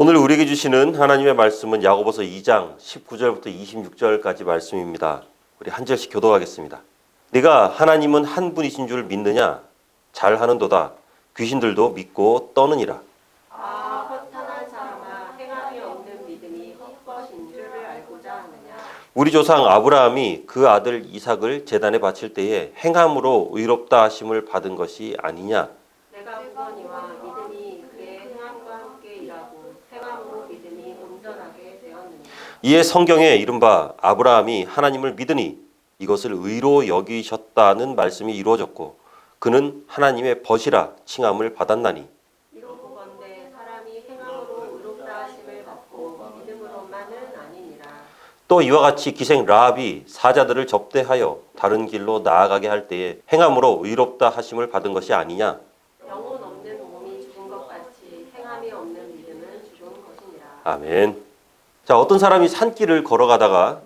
오늘 우리에게 주시는 하나님의 말씀은 야고보서 2장 19절부터 26절까지 말씀입니다. 우리 한 절씩 교독하겠습니다. 네가 하나님은 한 분이신 줄 믿느냐? 잘하는도다. 귀신들도 믿고 떠느니라. 허탄한 사람아, 행함이 없는 믿음이 헛것인 줄을 알고자 하느냐? 우리 조상 아브라함이 그 아들 이삭을 제단에 바칠 때에 행함으로 의롭다 하심을 받은 것이 아니냐? 내가 보거니와 믿음이 그의 행함과 함께 일하고 행함으로 믿음이 온전하게 되었느니라. 이에 성경에 이른바 아브라함이 하나님을 믿으니 이것을 의로 여기셨다는 말씀이 이루어졌고 그는 하나님의 벗이라 칭함을 받았나니. 이로 보건대 사람이 행함으로 의롭다 하심을 받고 믿음으로만은 아니니라. 또 이와 같이 기생 라합이 사자들을 접대하여 다른 길로 나아가게 할 때에 행함으로 의롭다 하심을 받은 것이 아니냐? 영혼 없는 몸이 죽은 것 같이 행함이 없는 믿음은 죽은 것이니라. 아멘. 자, 어떤 사람이 산길을 걸어가다가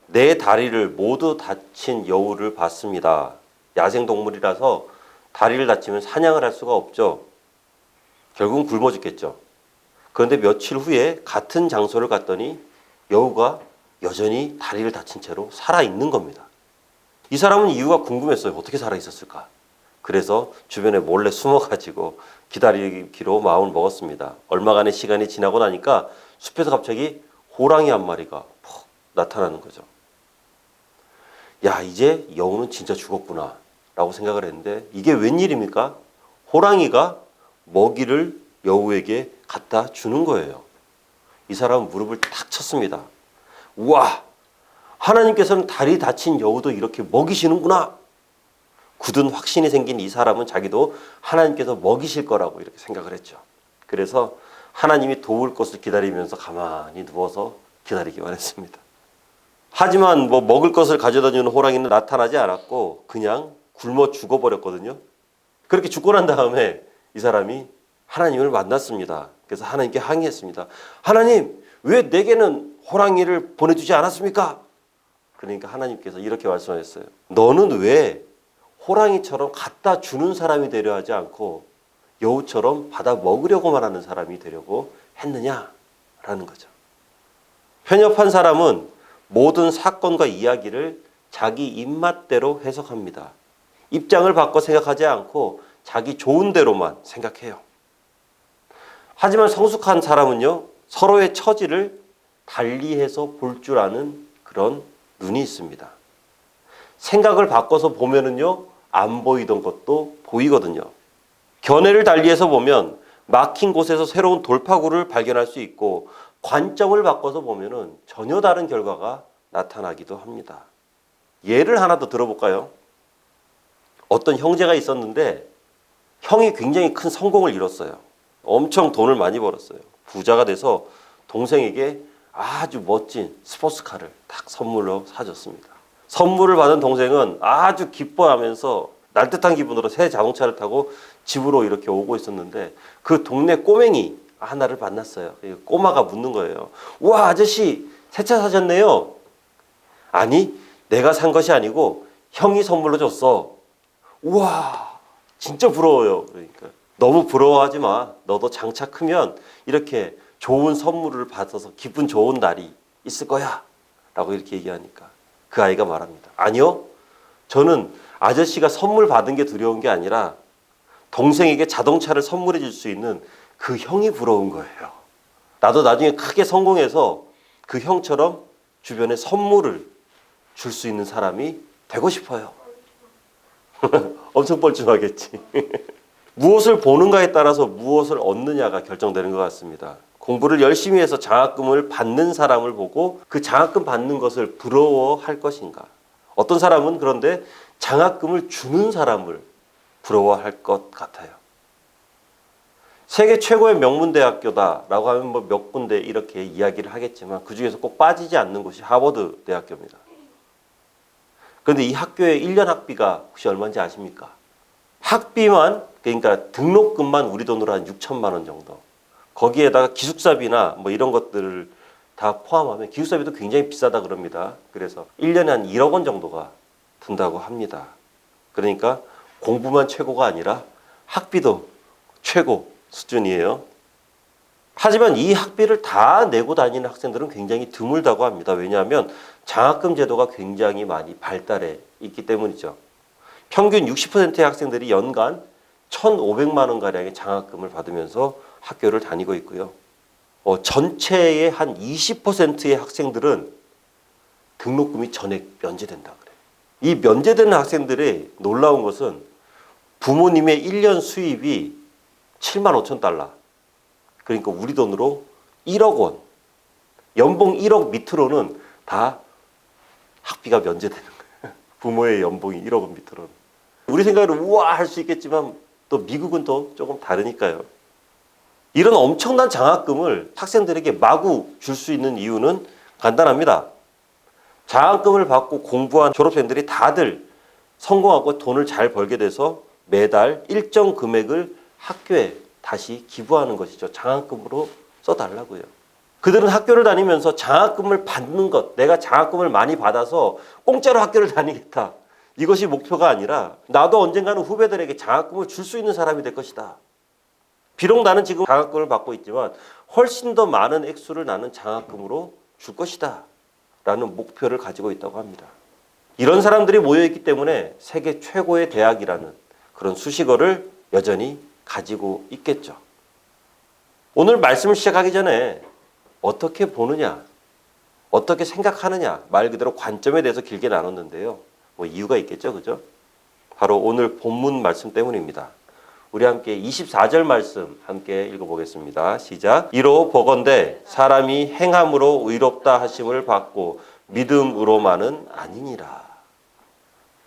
네 다리를 모두 다친 여우를 봤습니다. 야생동물이라서 다리를 다치면 사냥을 할 수가 없죠. 결국은 굶어 죽겠죠. 그런데 며칠 후에 같은 장소를 갔더니 여우가 여전히 다리를 다친 채로 살아있는 겁니다. 이 사람은 이유가 궁금했어요. 어떻게 살아있었을까? 그래서 주변에 몰래 숨어가지고 기다리기로 마음을 먹었습니다. 얼마간의 시간이 지나고 나니까 숲에서 갑자기 호랑이 한 마리가 푹 나타나는 거죠. 야, 이제 여우는 진짜 죽었구나 라고 생각을 했는데 이게 웬일입니까? 호랑이가 먹이를 여우에게 갖다 주는 거예요. 이 사람은 무릎을 탁 쳤습니다. 우와, 하나님께서는 다리 다친 여우도 이렇게 먹이시는구나. 굳은 확신이 생긴 이 사람은 자기도 하나님께서 먹이실 거라고 이렇게 생각을 했죠. 그래서 하나님이 도울 것을 기다리면서 가만히 누워서 기다리기만 했습니다. 하지만 먹을 것을 가져다 주는 호랑이는 나타나지 않았고 그냥 굶어 죽어버렸거든요. 그렇게 죽고 난 다음에 이 사람이 하나님을 만났습니다. 그래서 하나님께 항의했습니다. 하나님, 왜 내게는 호랑이를 보내주지 않았습니까? 그러니까 하나님께서 이렇게 말씀하셨어요. 너는 왜 호랑이처럼 갖다 주는 사람이 되려 하지 않고 여우처럼 받아 먹으려고만 하는 사람이 되려고 했느냐라는 거죠. 편협한 사람은 모든 사건과 이야기를 자기 입맛대로 해석합니다. 입장을 바꿔 생각하지 않고 자기 좋은 대로만 생각해요. 하지만 성숙한 사람은요, 서로의 처지를 달리해서 볼 줄 아는 그런 눈이 있습니다. 생각을 바꿔서 보면은요, 안 보이던 것도 보이거든요. 견해를 달리해서 보면 막힌 곳에서 새로운 돌파구를 발견할 수 있고 관점을 바꿔서 보면은 전혀 다른 결과가 나타나기도 합니다. 예를 하나 더 들어볼까요? 어떤 형제가 있었는데 형이 굉장히 큰 성공을 이뤘어요. 엄청 돈을 많이 벌었어요. 부자가 돼서 동생에게 아주 멋진 스포츠카를 딱 선물로 사줬습니다. 선물을 받은 동생은 아주 기뻐하면서 날듯한 기분으로 새 자동차를 타고 집으로 이렇게 오고 있었는데 그 동네 꼬맹이 하나를 만났어요. 꼬마가 묻는 거예요. 와, 아저씨 새 차 사셨네요. 아니, 내가 산 것이 아니고 형이 선물로 줬어. 우와, 진짜 부러워요. 그러니까 너무 부러워하지 마. 너도 장차 크면 이렇게 좋은 선물을 받아서 기분 좋은 날이 있을 거야 라고 이렇게 얘기하니까 그 아이가 말합니다. 아니요, 저는 아저씨가 선물 받은 게 두려운 게 아니라 동생에게 자동차를 선물해 줄 수 있는 그 형이 부러운 거예요. 나도 나중에 크게 성공해서 그 형처럼 주변에 선물을 줄 수 있는 사람이 되고 싶어요. 엄청 뻘쭘하겠지. 무엇을 보는가에 따라서 무엇을 얻느냐가 결정되는 것 같습니다. 공부를 열심히 해서 장학금을 받는 사람을 보고 그 장학금 받는 것을 부러워할 것인가? 어떤 사람은 그런데 장학금을 주는 사람을 부러워할 것 같아요. 세계 최고의 명문대학교다라고 하면 몇 군데 이렇게 이야기를 하겠지만 그 중에서 꼭 빠지지 않는 곳이 하버드 대학교입니다. 그런데 이 학교의 1년 학비가 혹시 얼마인지 아십니까? 학비만, 그러니까 등록금만 우리 돈으로 한 6천만 원 정도. 거기에다가 기숙사비나 이런 것들을 다 포함하면 기숙사비도 굉장히 비싸다 그럽니다. 그래서 1년에 한 1억 원 정도가 든다고 합니다. 그러니까 공부만 최고가 아니라 학비도 최고 수준이에요. 하지만 이 학비를 다 내고 다니는 학생들은 굉장히 드물다고 합니다. 왜냐하면 장학금 제도가 굉장히 많이 발달해 있기 때문이죠. 평균 60%의 학생들이 연간 1,500만 원가량의 장학금을 받으면서 학교를 다니고 있고요. 전체의 한 20%의 학생들은 등록금이 전액 면제된다 그래요. 이 면제되는 학생들의 놀라운 것은 부모님의 1년 수입이 7만 5천 달러. 그러니까 우리 돈으로 1억 원. 연봉 1억 밑으로는 다 학비가 면제되는 거예요. 부모의 연봉이 1억 원 밑으로는. 우리 생각으로 우와 할 수 있겠지만 또 미국은 또 조금 다르니까요. 이런 엄청난 장학금을 학생들에게 마구 줄 수 있는 이유는 간단합니다. 장학금을 받고 공부한 졸업생들이 다들 성공하고 돈을 잘 벌게 돼서 매달 일정 금액을 학교에 다시 기부하는 것이죠. 장학금으로 써달라고요. 그들은 학교를 다니면서 장학금을 받는 것, 내가 장학금을 많이 받아서 공짜로 학교를 다니겠다. 이것이 목표가 아니라 나도 언젠가는 후배들에게 장학금을 줄 수 있는 사람이 될 것이다. 비록 나는 지금 장학금을 받고 있지만 훨씬 더 많은 액수를 나는 장학금으로 줄 것이다. 라는 목표를 가지고 있다고 합니다. 이런 사람들이 모여있기 때문에 세계 최고의 대학이라는 그런 수식어를 여전히 가지고 있겠죠. 오늘 말씀을 시작하기 전에 어떻게 보느냐, 어떻게 생각하느냐 말 그대로 관점에 대해서 길게 나눴는데요. 이유가 있겠죠, 그죠? 바로 오늘 본문 말씀 때문입니다. 우리 함께 24절 말씀 함께 읽어보겠습니다. 시작. 이로 보건대 사람이 행함으로 의롭다 하심을 받고 믿음으로만은 아니니라.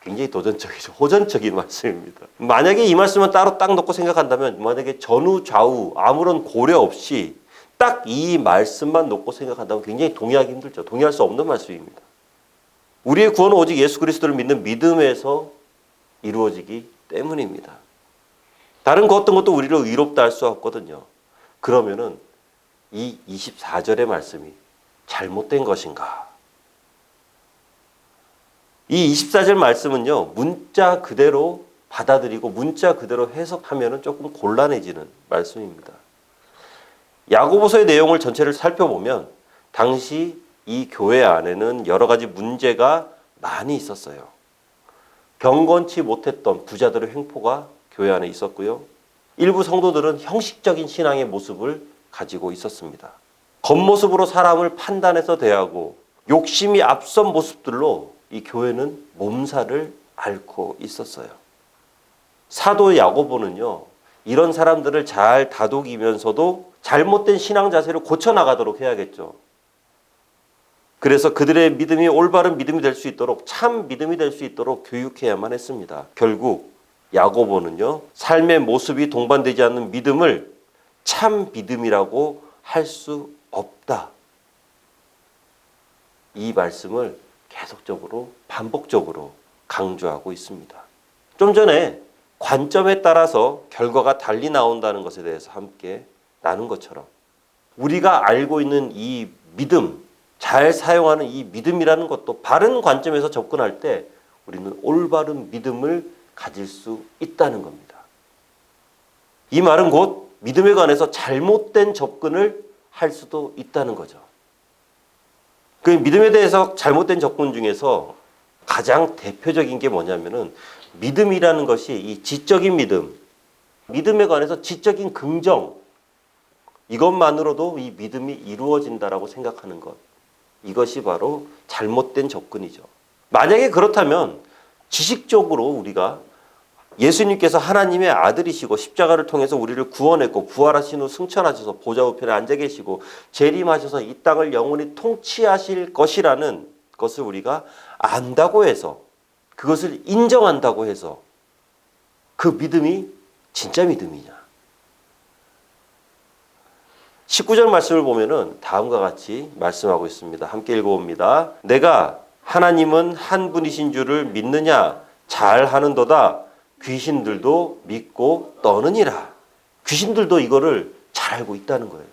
굉장히 도전적이죠. 호전적인 말씀입니다. 만약에 이 말씀은 따로 딱 놓고 생각한다면 만약에 전후 좌우 아무런 고려 없이 딱 이 말씀만 놓고 생각한다면 굉장히 동의하기 힘들죠. 동의할 수 없는 말씀입니다. 우리의 구원은 오직 예수 그리스도를 믿는 믿음에서 이루어지기 때문입니다. 다른 그 어떤 것도 우리를 의롭다 할 수 없거든요. 그러면은 이 24절의 말씀이 잘못된 것인가? 이 24절 말씀은요, 문자 그대로 받아들이고 문자 그대로 해석하면은 조금 곤란해지는 말씀입니다. 야고보서의 내용을 전체를 살펴보면 당시 이 교회 안에는 여러 가지 문제가 많이 있었어요. 경건치 못했던 부자들의 횡포가 교회 안에 있었고요. 일부 성도들은 형식적인 신앙의 모습을 가지고 있었습니다. 겉모습으로 사람을 판단해서 대하고 욕심이 앞선 모습들로 이 교회는 몸살을 앓고 있었어요. 사도 야고보는요, 이런 사람들을 잘 다독이면서도 잘못된 신앙 자세를 고쳐나가도록 해야겠죠. 그래서 그들의 믿음이 올바른 믿음이 될 수 있도록, 참 믿음이 될 수 있도록 교육해야만 했습니다. 결국 야고보는요, 삶의 모습이 동반되지 않는 믿음을 참 믿음이라고 할 수 없다. 이 말씀을 계속적으로 반복적으로 강조하고 있습니다. 좀 전에 관점에 따라서 결과가 달리 나온다는 것에 대해서 함께 나눈 것처럼 우리가 알고 있는 이 믿음, 잘 사용하는 이 믿음이라는 것도 바른 관점에서 접근할 때 우리는 올바른 믿음을 가질 수 있다는 겁니다. 이 말은 곧 믿음에 관해서 잘못된 접근을 할 수도 있다는 거죠. 그 믿음에 대해서 잘못된 접근 중에서 가장 대표적인 게 뭐냐면은 믿음이라는 것이 이 지적인 믿음, 믿음에 관해서 지적인 긍정, 이것만으로도 이 믿음이 이루어진다라고 생각하는 것. 이것이 바로 잘못된 접근이죠. 만약에 그렇다면 지식적으로 우리가 예수님께서 하나님의 아들이시고 십자가를 통해서 우리를 구원했고 부활하신 후 승천하셔서 보좌 우편에 앉아 계시고 재림하셔서 이 땅을 영원히 통치하실 것이라는 것을 우리가 안다고 해서 그것을 인정한다고 해서 그 믿음이 진짜 믿음이냐? 19절 말씀을 보면은 다음과 같이 말씀하고 있습니다. 함께 읽어봅니다. 내가 하나님은 한 분이신 줄을 믿느냐? 잘 하는도다. 귀신들도 믿고 떠느니라. 귀신들도 이거를 잘 알고 있다는 거예요.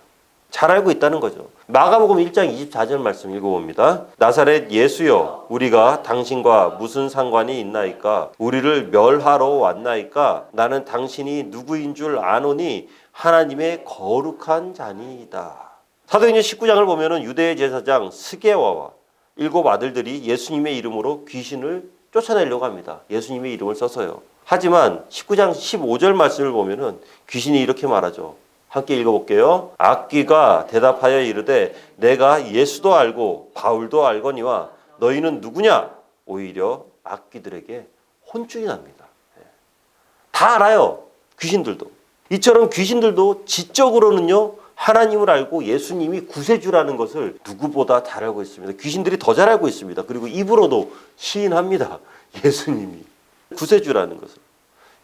잘 알고 있다는 거죠. 마가복음 1장 24절 말씀 읽어봅니다. 나사렛 예수여, 우리가 당신과 무슨 상관이 있나이까? 우리를 멸하러 왔나이까? 나는 당신이 누구인 줄 아노니 하나님의 거룩한 자니이다. 사도행전 19장을 보면은 유대 제사장 스게와와 7 아들들이 예수님의 이름으로 귀신을 쫓아내려고 합니다. 예수님의 이름을 써서요. 하지만 19장 15절 말씀을 보면은 귀신이 이렇게 말하죠. 함께 읽어볼게요. 악귀가 대답하여 이르되 내가 예수도 알고 바울도 알거니와 너희는 누구냐? 오히려 악귀들에게 혼쭐이 납니다. 다 알아요. 귀신들도. 이처럼 귀신들도 지적으로는요. 하나님을 알고 예수님이 구세주라는 것을 누구보다 잘 알고 있습니다. 귀신들이 더 잘 알고 있습니다. 그리고 입으로도 시인합니다. 예수님이 구세주라는 것을.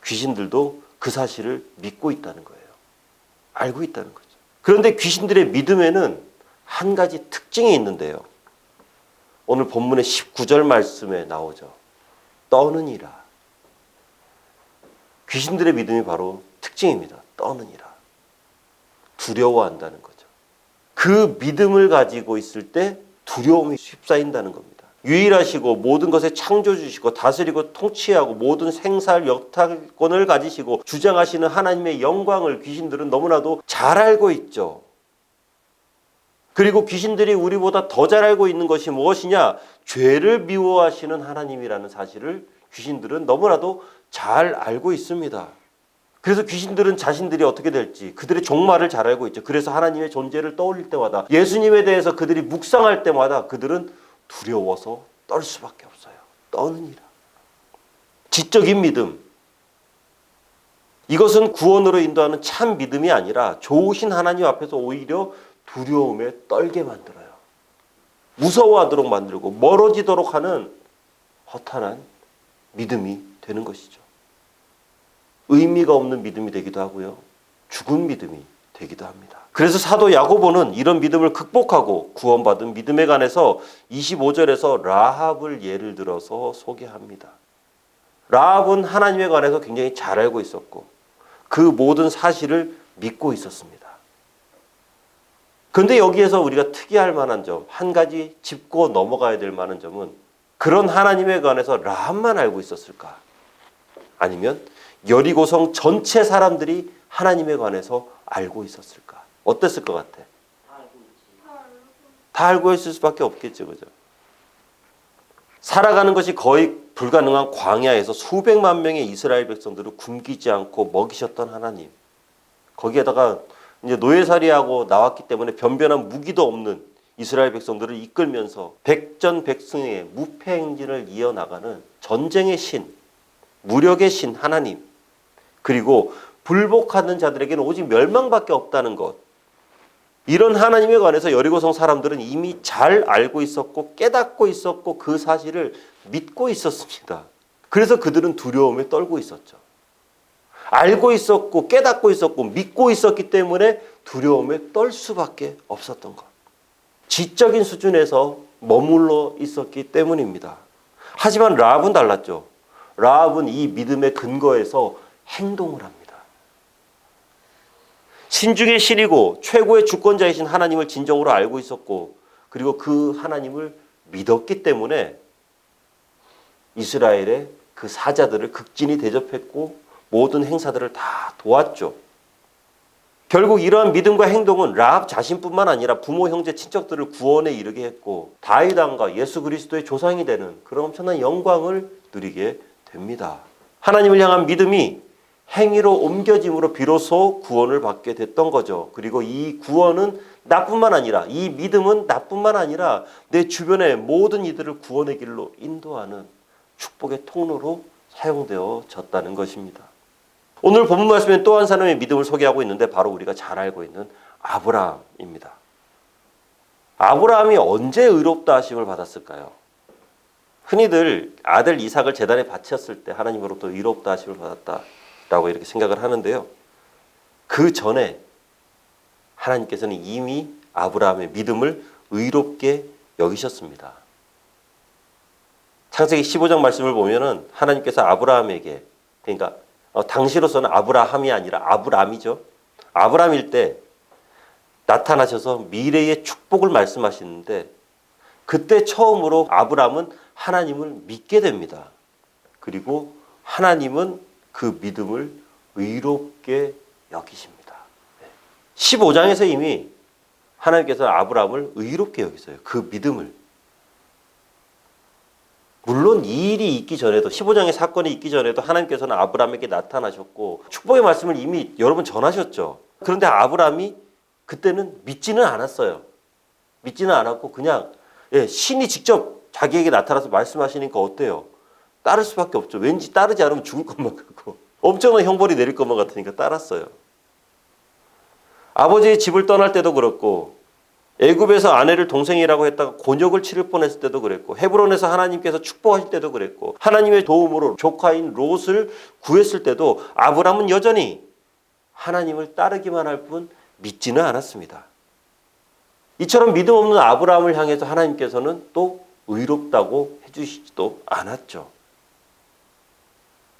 귀신들도 그 사실을 믿고 있다는 거예요. 알고 있다는 거죠. 그런데 귀신들의 믿음에는 한 가지 특징이 있는데요. 오늘 본문의 19절 말씀에 나오죠. 떠느니라. 귀신들의 믿음이 바로 특징입니다. 떠느니라. 두려워한다는 거죠. 그 믿음을 가지고 있을 때 두려움이 휩싸인다는 겁니다. 유일하시고 모든 것에 창조주시고 다스리고 통치하고 모든 생살 역사권을 가지시고 주장하시는 하나님의 영광을 귀신들은 너무나도 잘 알고 있죠. 그리고 귀신들이 우리보다 더 잘 알고 있는 것이 무엇이냐? 죄를 미워하시는 하나님이라는 사실을 귀신들은 너무나도 잘 알고 있습니다. 그래서 귀신들은 자신들이 어떻게 될지 그들의 종말을 잘 알고 있죠. 그래서 하나님의 존재를 떠올릴 때마다 예수님에 대해서 그들이 묵상할 때마다 그들은 두려워서 떨 수밖에 없어요. 떠느니라. 지적인 믿음. 이것은 구원으로 인도하는 참 믿음이 아니라 좋으신 하나님 앞에서 오히려 두려움에 떨게 만들어요. 무서워하도록 만들고 멀어지도록 하는 허탄한 믿음이 되는 것이죠. 의미가 없는 믿음이 되기도 하고요. 죽은 믿음이 되기도 합니다. 그래서 사도 야고보는 이런 믿음을 극복하고 구원받은 믿음에 관해서 25절에서 라합을 예를 들어서 소개합니다. 라합은 하나님에 관해서 굉장히 잘 알고 있었고 그 모든 사실을 믿고 있었습니다. 그런데 여기에서 우리가 특이할 만한 점, 한 가지 짚고 넘어가야 될 만한 점은 그런 하나님에 관해서 라합만 알고 있었을까? 아니면 여리고성 전체 사람들이 하나님에 관해서 알고 있었을까? 어땠을 것 같아? 다 알고 있을 수밖에 없겠죠. 그죠? 살아가는 것이 거의 불가능한 광야에서 수백만 명의 이스라엘 백성들을 굶기지 않고 먹이셨던 하나님. 거기에다가 이제 노예살이하고 나왔기 때문에 변변한 무기도 없는 이스라엘 백성들을 이끌면서 백전백승의 무패 행진을 이어나가는 전쟁의 신, 무력의 신 하나님. 그리고 불복하는 자들에게는 오직 멸망밖에 없다는 것. 이런 하나님에 관해서 여리고성 사람들은 이미 잘 알고 있었고 깨닫고 있었고 그 사실을 믿고 있었습니다. 그래서 그들은 두려움에 떨고 있었죠. 알고 있었고 깨닫고 있었고 믿고 있었기 때문에 두려움에 떨 수밖에 없었던 것. 지적인 수준에서 머물러 있었기 때문입니다. 하지만 라합은 달랐죠. 라합은 이 믿음의 근거에서 행동을 합니다. 신중의 신이고 최고의 주권자이신 하나님을 진정으로 알고 있었고 그리고 그 하나님을 믿었기 때문에 이스라엘의 그 사자들을 극진히 대접했고 모든 행사들을 다 도왔죠. 결국 이러한 믿음과 행동은 라합 자신뿐만 아니라 부모, 형제, 친척들을 구원에 이르게 했고 다윗 왕과 예수 그리스도의 조상이 되는 그런 엄청난 영광을 누리게 됩니다. 하나님을 향한 믿음이 행위로 옮겨짐으로 비로소 구원을 받게 됐던 거죠. 그리고 이 구원은 나뿐만 아니라 이 믿음은 나뿐만 아니라 내 주변의 모든 이들을 구원의 길로 인도하는 축복의 통로로 사용되어졌다는 것입니다. 오늘 본문 말씀에 또 한 사람의 믿음을 소개하고 있는데 바로 우리가 잘 알고 있는 아브라함입니다. 아브라함이 언제 의롭다 하심을 받았을까요? 흔히들 아들 이삭을 제단에 바쳤을 때 하나님으로부터 의롭다 하심을 받았다라고 이렇게 생각을 하는데요. 그 전에 하나님께서는 이미 아브라함의 믿음을 의롭게 여기셨습니다. 창세기 15장 말씀을 보면은 하나님께서 아브라함에게 그러니까 당시로서는 아브라함이 아니라 아브람이죠. 아브람일 때 나타나셔서 미래의 축복을 말씀하시는데 그때 처음으로 아브라함은 하나님을 믿게 됩니다. 그리고 하나님은 그 믿음을 의롭게 여기십니다. 15장에서 이미 하나님께서 아브라함을 의롭게 여기세요. 그 믿음을. 물론 이 일이 있기 전에도 15장의 사건이 있기 전에도 하나님께서는 아브라함에게 나타나셨고 축복의 말씀을 이미 여러 번 전하셨죠. 그런데 아브라함이 그때는 믿지는 않았어요. 믿지는 않았고 그냥 신이 직접 자기에게 나타나서 말씀하시니까 어때요? 따를 수밖에 없죠. 왠지 따르지 않으면 죽을 것만 같고 엄청난 형벌이 내릴 것만 같으니까 따랐어요. 아버지의 집을 떠날 때도 그렇고 애굽에서 아내를 동생이라고 했다가 곤욕을 치를 뻔했을 때도 그랬고 헤브론에서 하나님께서 축복하실 때도 그랬고 하나님의 도움으로 조카인 롯을 구했을 때도 아브라함은 여전히 하나님을 따르기만 할 뿐 믿지는 않았습니다. 이처럼 믿음 없는 아브라함을 향해서 하나님께서는 또 의롭다고 해주시지도 않았죠.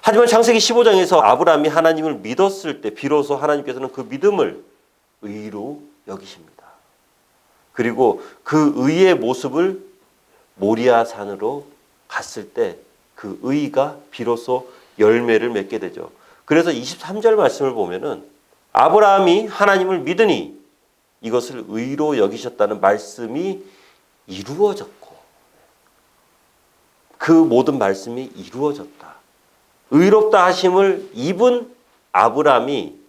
하지만 창세기 15장에서 아브라함이 하나님을 믿었을 때 비로소 하나님께서는 그 믿음을 의로 여기십니다. 그리고 그 의의 모습을 모리아 산으로 갔을 때 그 의가 비로소 열매를 맺게 되죠. 그래서 23절 말씀을 보면은 아브라함이 하나님을 믿으니 이것을 의로 여기셨다는 말씀이 이루어졌고 그 모든 말씀이 이루어졌다. 의롭다 하심을 입은 아브라함이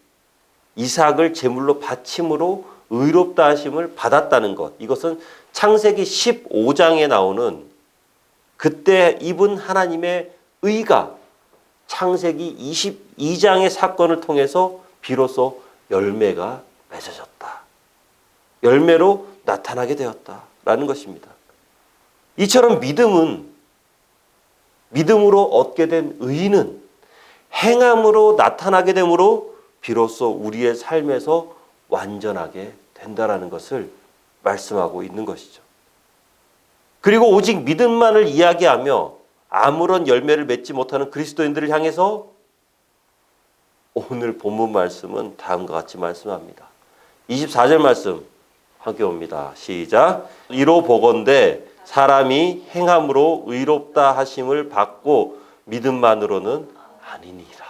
이삭을 제물로 바침으로 의롭다 하심을 받았다는 것. 이것은 창세기 15장에 나오는 그때 입은 하나님의 의가 창세기 22장의 사건을 통해서 비로소 열매가 맺어졌다. 열매로 나타나게 되었다라는 것입니다. 이처럼 믿음으로 얻게 된 의는 행함으로 나타나게 되므로 비로소 우리의 삶에서 완전하게 된다라는 것을 말씀하고 있는 것이죠. 그리고 오직 믿음만을 이야기하며 아무런 열매를 맺지 못하는 그리스도인들을 향해서 오늘 본문 말씀은 다음과 같이 말씀합니다. 24절 말씀 함께 봅니다. 시작. 이로 보건대 사람이 행함으로 의롭다 하심을 받고 믿음만으로는 아니니라.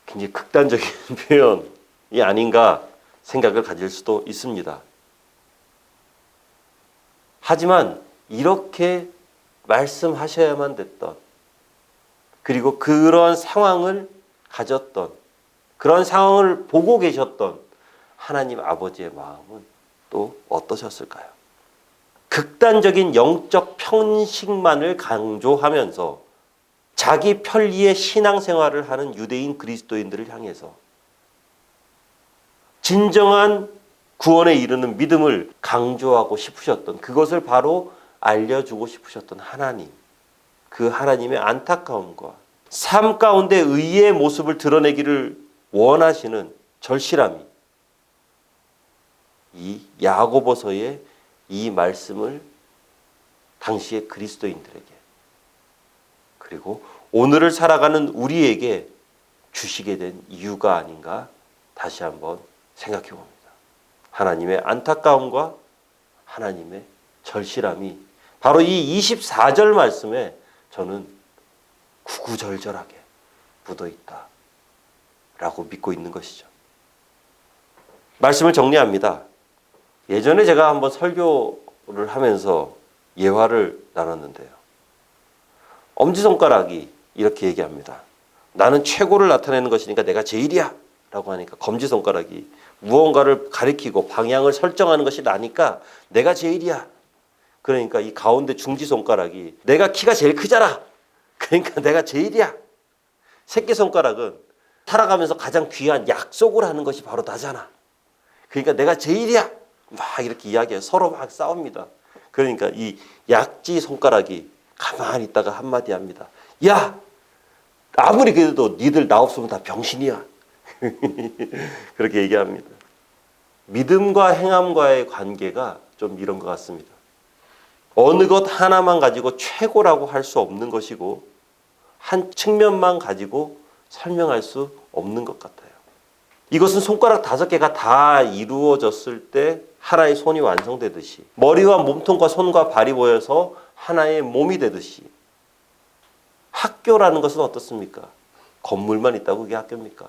굉장히 극단적인 표현이 아닌가 생각을 가질 수도 있습니다. 하지만 이렇게 말씀하셔야만 됐던 그리고 그런 상황을 가졌던 그런 상황을 보고 계셨던 하나님 아버지의 마음은 또 어떠셨을까요? 극단적인 영적 편식만을 강조하면서 자기 편리의 신앙생활을 하는 유대인 그리스도인들을 향해서 진정한 구원에 이르는 믿음을 강조하고 싶으셨던 그것을 바로 알려주고 싶으셨던 하나님, 그 하나님의 안타까움과 삶 가운데 의의 모습을 드러내기를 원하시는 절실함이 이 야고보서의 이 말씀을 당시의 그리스도인들에게 그리고 오늘을 살아가는 우리에게 주시게 된 이유가 아닌가 다시 한번 생각해 봅니다. 하나님의 안타까움과 하나님의 절실함이 바로 이 24절 말씀에 저는 구구절절하게 묻어 있다라고 믿고 있는 것이죠. 말씀을 정리합니다. 예전에 제가 한번 설교를 하면서 예화를 나눴는데요. 엄지손가락이 이렇게 얘기합니다. 나는 최고를 나타내는 것이니까 내가 제일이야 라고 하니까 검지손가락이 무언가를 가리키고 방향을 설정하는 것이 나니까 내가 제일이야. 그러니까 이 가운데 중지손가락이 내가 키가 제일 크잖아. 그러니까 내가 제일이야. 새끼손가락은 살아가면서 가장 귀한 약속을 하는 것이 바로 나잖아. 그러니까 내가 제일이야. 막 이렇게 이야기해요. 서로 막 싸웁니다. 그러니까 이 약지 손가락이 가만히 있다가 한마디 합니다. 야! 아무리 그래도 니들 나 없으면 다 병신이야. 그렇게 얘기합니다. 믿음과 행함과의 관계가 좀 이런 것 같습니다. 어느 것 하나만 가지고 최고라고 할 수 없는 것이고 한 측면만 가지고 설명할 수 없는 것 같아요. 이것은 손가락 5개가 다 이루어졌을 때 하나의 손이 완성되듯이, 머리와 몸통과 손과 발이 모여서 하나의 몸이 되듯이, 학교라는 것은 어떻습니까? 건물만 있다고 그게 학교입니까?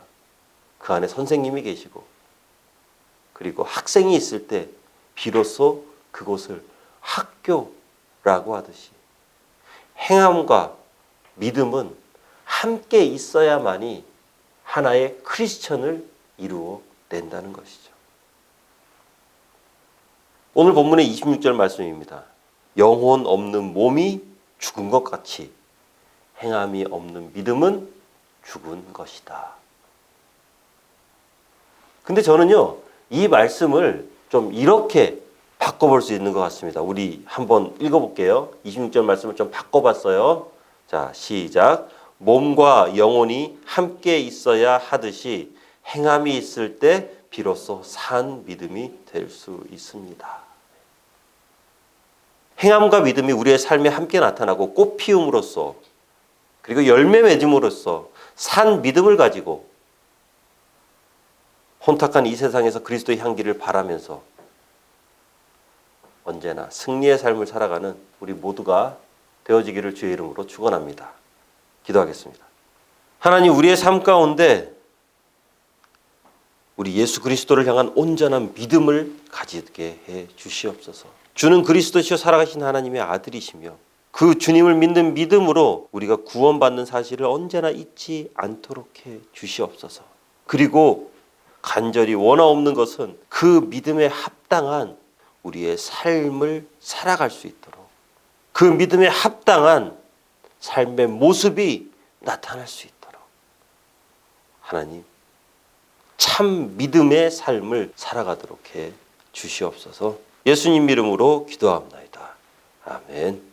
그 안에 선생님이 계시고, 그리고 학생이 있을 때 비로소 그곳을 학교라고 하듯이, 행함과 믿음은 함께 있어야만이 하나의 크리스천을 이루어낸다는 것이죠. 오늘 본문의 26절 말씀입니다. 영혼 없는 몸이 죽은 것 같이 행함이 없는 믿음은 죽은 것이다. 근데 저는요, 이 말씀을 좀 이렇게 바꿔볼 수 있는 것 같습니다. 우리 한번 읽어볼게요. 26절 말씀을 좀 바꿔봤어요. 자, 시작. 몸과 영혼이 함께 있어야 하듯이 행함이 있을 때 비로소 산 믿음이 될 수 있습니다. 행함과 믿음이 우리의 삶에 함께 나타나고 꽃 피움으로써, 그리고 열매 맺음으로써 산 믿음을 가지고 혼탁한 이 세상에서 그리스도의 향기를 바라면서 언제나 승리의 삶을 살아가는 우리 모두가 되어지기를 주의 이름으로 축원합니다. 기도하겠습니다. 하나님, 우리의 삶 가운데 우리 예수 그리스도를 향한 온전한 믿음을 가지게 해 주시옵소서. 주는 그리스도시요 살아가신 하나님의 아들이시며 그 주님을 믿는 믿음으로 우리가 구원받는 사실을 언제나 잊지 않도록 해 주시옵소서. 그리고 간절히 원하옵는 것은 그 믿음에 합당한 우리의 삶을 살아갈 수 있도록, 그 믿음에 합당한 삶의 모습이 나타날 수 있도록 하나님, 참 믿음의 삶을 살아가도록 해 주시옵소서. 예수님 이름으로 기도합니다. 아멘.